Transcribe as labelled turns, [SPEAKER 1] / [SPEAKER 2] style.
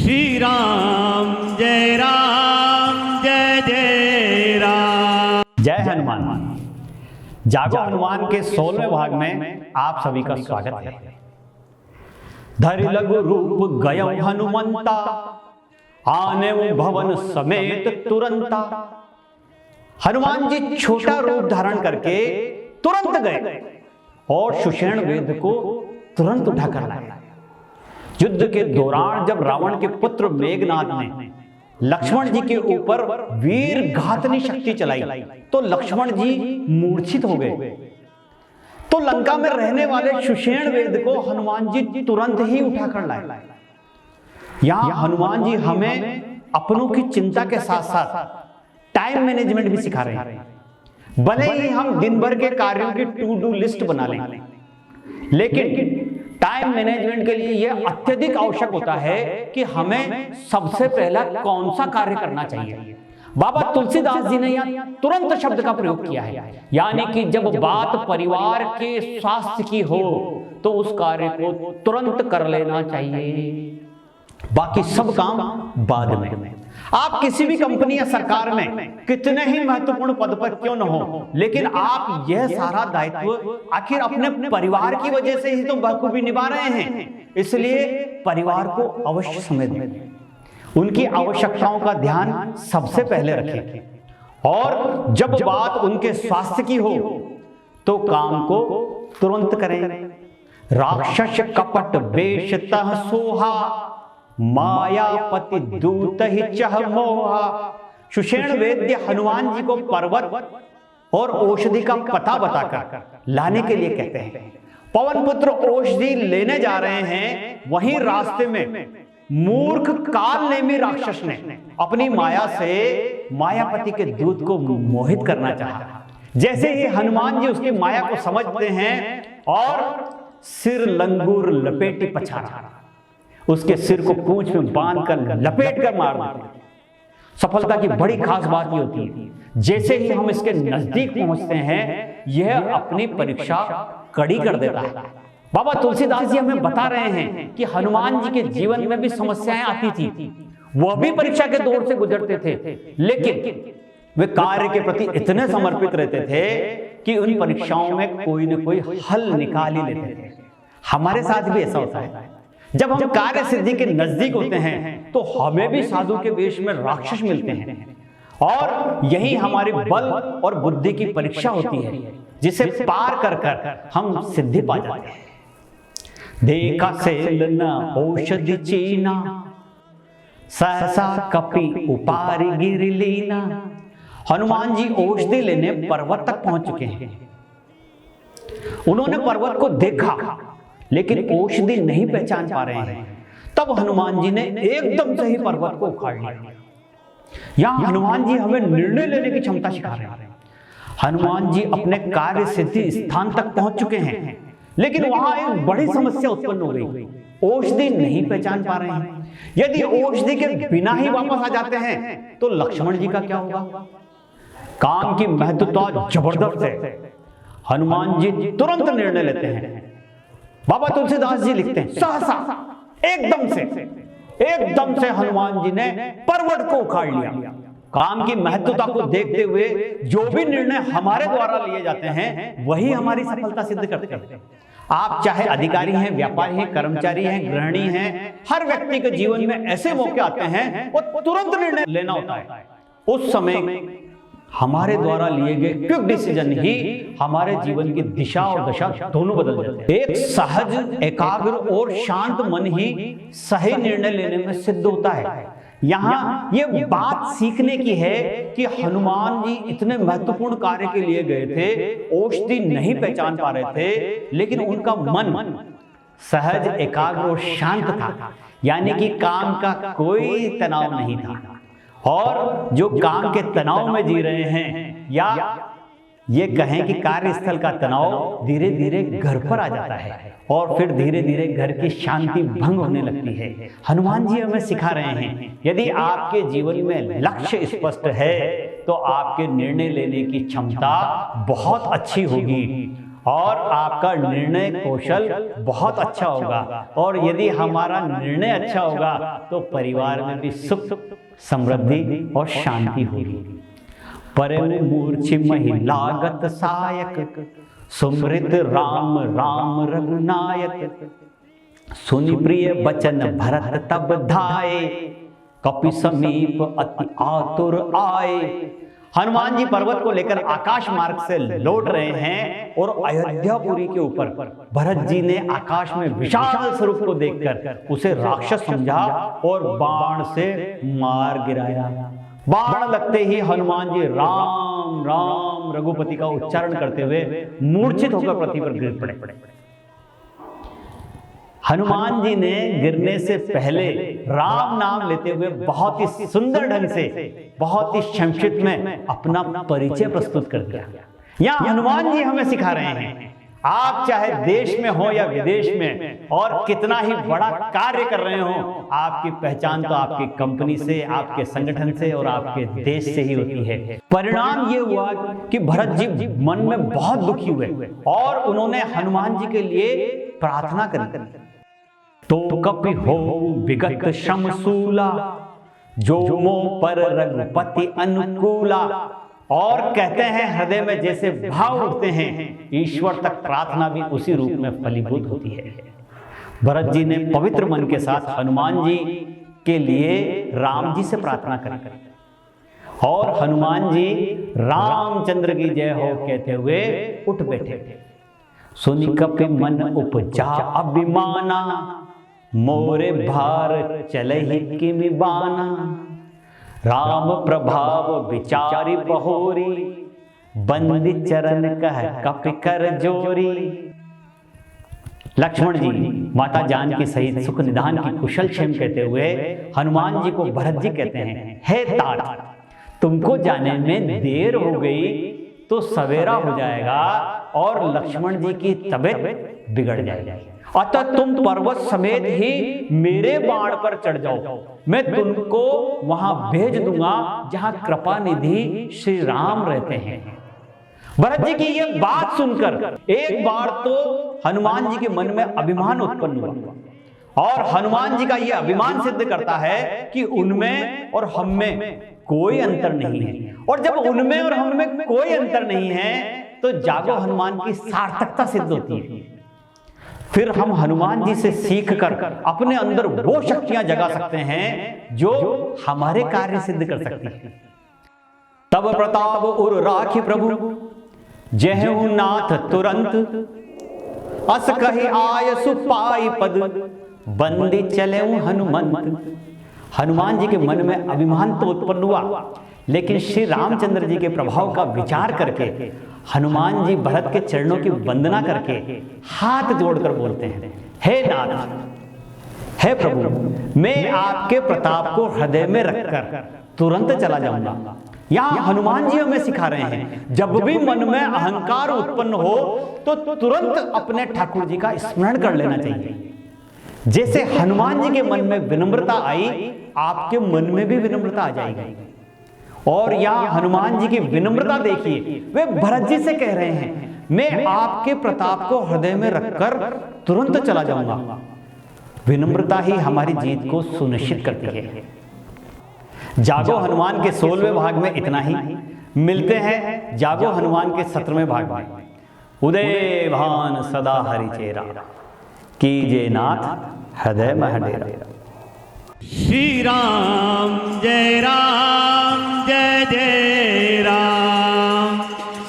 [SPEAKER 1] श्री राम जय जय राम।
[SPEAKER 2] जय हनुमान। जागो हनुमान के 16वें भाग में आप सभी का स्वागत है। धरि लघु रूप गयो हनुमंता, आने भवन समेत तुरंता। हनुमान जी छोटा रूप धारण करके तुरंत गए और सुषेण वेद को तुरंत उठाकर लाए। युद्ध के दौरान जब रावण के पुत्र मेघनाथ ने लक्ष्मण जी के ऊपर वीर घातनी शक्ति चलाई तो लक्ष्मण जी मूर्छित हो गए। तो लंका में रहने वाले सुषेण वेद को हनुमान जी तुरंत ही उठाकर लाए। यहां हनुमान जी हमें अपनों की चिंता के साथ साथ टाइम मैनेजमेंट भी सिखा रहे हैं। भले ही हम दिन भर के कार्यों की टू डू लिस्ट बना लें, लेकिन टाइम मैनेजमेंट के लिए यह अत्यधिक आवश्यक होता है कि हमें सबसे पहला कौन सा कार्य करना चाहिए। बाबा तुलसीदास जी ने यहां तुरंत शब्द का प्रयोग किया है, यानी कि जब बात परिवार के स्वास्थ्य की हो तो उस कार्य को तुरंत कर लेना चाहिए, बाकी सब काम बाद में। आप किसी भी कंपनी या सरकार में कितने ही महत्वपूर्ण पद पर क्यों न हो, लेकिन आप यह सारा दायित्व आखिर अपने परिवार की वजह से ही तो बखूबी निभा रहे हैं। इसलिए परिवार को अवश्य समय दें, उनकी आवश्यकताओं का ध्यान सबसे पहले रखें और जब बात उनके स्वास्थ्य की हो तो काम को तुरंत करें। राक्षस कपट बेशतः सोहा, मायापति दूत ही चह मोहा। सुषेण वैद्य हनुमान जी को पर्वत और औषधि का पता बताकर लाने के लिए कहते हैं। पवन पुत्र औषधि लेने जा रहे हैं, वहीं रास्ते में मूर्ख काल नेमी राक्षस ने अपनी माया से मायापति के दूत को मोहित करना चाहा। जैसे ही हनुमान जी उसकी माया को समझते हैं और सिर लंगूर लपेटी पछाड़ा, उसके सिर को पूंछ में बांधकर लपेट कर मार देते। सफलता की बड़ी खास बात ये होती है, जैसे ही हम इसके नजदीक पहुंचते हैं यह अपनी परीक्षा कड़ी कर देता है। बाबा तुलसीदास जी हमें बता रहे हैं कि हनुमान जी के जीवन में भी समस्याएं आती थी, वह भी परीक्षा के दौर से गुजरते थे, लेकिन वे कार्य के प्रति इतने समर्पित रहते थे कि उन परीक्षाओं में कोई न कोई हल निकाल ही लेते थे। हमारे साथ भी ऐसा होता है, जब हम कार्य सिद्धि के नजदीक होते हैं तो हमें भी साधु के वेश में राक्षस मिलते हैं और यही हमारी बल और बुद्धि की परीक्षा होती है, जिसे पार कर कर हम सिद्धि पा जाते हैं। देखा सेल न औषधि चीना, सहसा कपि उपारि गिर लीना। हनुमान जी औषधि लेने पर्वत तक पहुंच चुके हैं। उन्होंने पर्वत को देखा लेकिन औषधि नहीं पहचान पा रहे हैं। तब हनुमान जी ने एकदम से ही पर्वत को उखाड़ लिया। यहां हनुमान जी हमें निर्णय लेने की क्षमता सिखा रहे हैं। हनुमान जी अपने कार्य सिद्धि स्थान तक पहुंच चुके हैं, लेकिन वहां एक बड़ी समस्या उत्पन्न हो गई। औषधि नहीं पहचान पा रहे हैं। यदि औषधि के बिना ही वापस आ जाते हैं तो लक्ष्मण जी का क्या होगा? काम की महत्वता जबरदस्त है। हनुमान जी तुरंत निर्णय लेते हैं। बाबा तुलसीदास जी लिखते हैं, सहसा एकदम से हनुमान जी ने पर्वत को उखाड़ लिया। काम की महत्वता को देखते हुए जो भी निर्णय हमारे द्वारा लिए जाते हैं वही हमारी सफलता सिद्ध करते हैं। आप चाहे अधिकारी हैं, व्यापारी हैं, कर्मचारी हैं, गृहिणी हैं, हर व्यक्ति के जीवन में ऐसे मौके आते हैं वो तुरंत निर्णय लेना होता है। उस समय हमारे द्वारा लिए गए क्विक डिसीजन ही हमारे जीवन की दिशा और दशा दोनों बदल देते हैं। एक सहज, एकाग्र और शांत मन ही सही निर्णय लेने में सिद्ध होता है। यहाँ ये बात सीखने की है कि हनुमान जी इतने महत्वपूर्ण कार्य के लिए गए थे, औषधि नहीं पहचान पा रहे थे, लेकिन उनका मन सहज, एकाग्र और शांत था, यानी कि काम का कोई तनाव नहीं था। और जो काम के तनाव में जी रहे हैं या ये कहें कि कार्यस्थल का तनाव धीरे धीरे घर पर आ जाता है और फिर धीरे धीरे घर की शांति भंग होने लगती है। हनुमान जी हमें सिखा रहे हैं, यदि आपके जीवन में लक्ष्य स्पष्ट है तो आपके निर्णय लेने की क्षमता बहुत अच्छी होगी और आपका निर्णय कौशल बहुत अच्छा होगा, और यदि हमारा निर्णय अच्छा होगा तो परिवार में भी सुख, समृद्धि और शांति होगी। परम मूर्छि महिलागत सायक, सुमृत राम राम रघुनायक, सुनि प्रिय बचन भरत तब धाये, कपि समीप अति आतुर आए। हनुमान जी पर्वत को लेकर आकाश मार्ग से लौट रहे हैं और अयोध्यापुरी के ऊपर भरत जी ने आकाश में विशाल स्वरूप को देखकर उसे राक्षस समझा और बाण से मार गिराया। बाण लगते ही हनुमान जी राम राम रघुपति का उच्चारण करते हुए मूर्छित होकर पृथ्वी पर गिर पड़े। हनुमान जी ने गिरने से पहले राम नाम लेते हुए बहुत ही सुंदर ढंग से, बहुत ही संक्षिप्त में अपना परिचय प्रस्तुत कर दिया। यहाँ हनुमान जी हमें सिखा रहे हैं, आप चाहे देश में हो या विदेश में और कितना ही बड़ा कार्य कर रहे हो, आपकी पहचान तो आपकी कंपनी से, आपके संगठन से और आपके देश से ही होती है। परिणाम ये हुआ कि भरत जी मन में बहुत दुखी हुए और उन्होंने हनुमान जी के लिए प्रार्थना करी। तो कपि हो विगत शमसूला, जो मो पर रघुपति अनुकूला। और कहते हैं हृदय में जैसे भाव उठते हैं, ईश्वर तक प्रार्थना भी उसी रूप में फलीभूत होती है। भरत जी ने पवित्र मन के साथ हनुमान जी के लिए राम जी से प्रार्थना करी और हनुमान जी रामचंद्र की जय हो कहते हुए उठ बैठे। सुनि कपि मन उपजा अभिमाना, मोरे भार चले ही किमि बाना। राम प्रभाव विचारी बहोरी, बंदी चरण कह कपि कर जोरी। लक्ष्मण जी माता जानकी सहित सुख निधान की कुशल क्षेम कहते हुए हनुमान जी को भरत जी कहते हैं, हे तात, तुमको जाने में देर हो गई तो सवेरा हो जाएगा और लक्ष्मण जी की तबीयत बिगड़ जाएगी, अतः तुम पर्वत समेत ही मेरे बाण पर चढ़ जाओ। मैं तुमको वहां भेज दूंगा जहां कृपा निधि श्री राम रहते हैं। भरत जी की ये बात सुनकर एक बार तो हनुमान जी के मन में अभिमान उत्पन्न हुआ और हनुमान जी का ये अभिमान सिद्ध करता है कि उनमें और हम में कोई अंतर नहीं है, और जब उनमें और हम में कोई अंतर नहीं है तो जागो हनुमान की सार्थकता सिद्ध होती है। फिर हम हनुमान जी से सीखकर अपने अंदर वो शक्तियां जगा सकते हैं जो हमारे कार्य सिद्ध कर सकती हैं। तब प्रताप उर राखी प्रभु, जहु नाथ तुरंत, अस कहि आय सुपाई पद, बंदी चले हनुमंत। हनुमान जी के मन में अभिमान तो उत्पन्न हुआ, लेकिन श्री रामचंद्र जी के प्रभाव का विचार करके हनुमान जी भरत के चरणों की वंदना करके हाथ जोड़कर बोलते हैं, हे नाथ, हे प्रभु, मैं आपके प्रताप को हृदय में रखकर तुरंत चला जाऊंगा। यहां हनुमान जी हमें सिखा रहे हैं, जब भी मन में अहंकार उत्पन्न हो तो तुरंत अपने ठाकुर जी का स्मरण कर लेना चाहिए। जैसे हनुमान जी के मन में विनम्रता आई, आपके मन में भी विनम्रता आ जाएगी। और यहां हनुमान जी की विनम्रता देखिए, वे भरत जी से कह रहे हैं, मैं आपके प्रताप को हृदय में रखकर तुरंत चला जाऊंगा। विनम्रता ही हमारी जीत को सुनिश्चित करती है। जागो हनुमान के 16वें भाग में इतना ही। मिलते हैं जागो हनुमान के 17वें भाग में। उदय भान सदा हरिचेरा, कीजे नाथ हृदय में डेरा।
[SPEAKER 1] श्री राम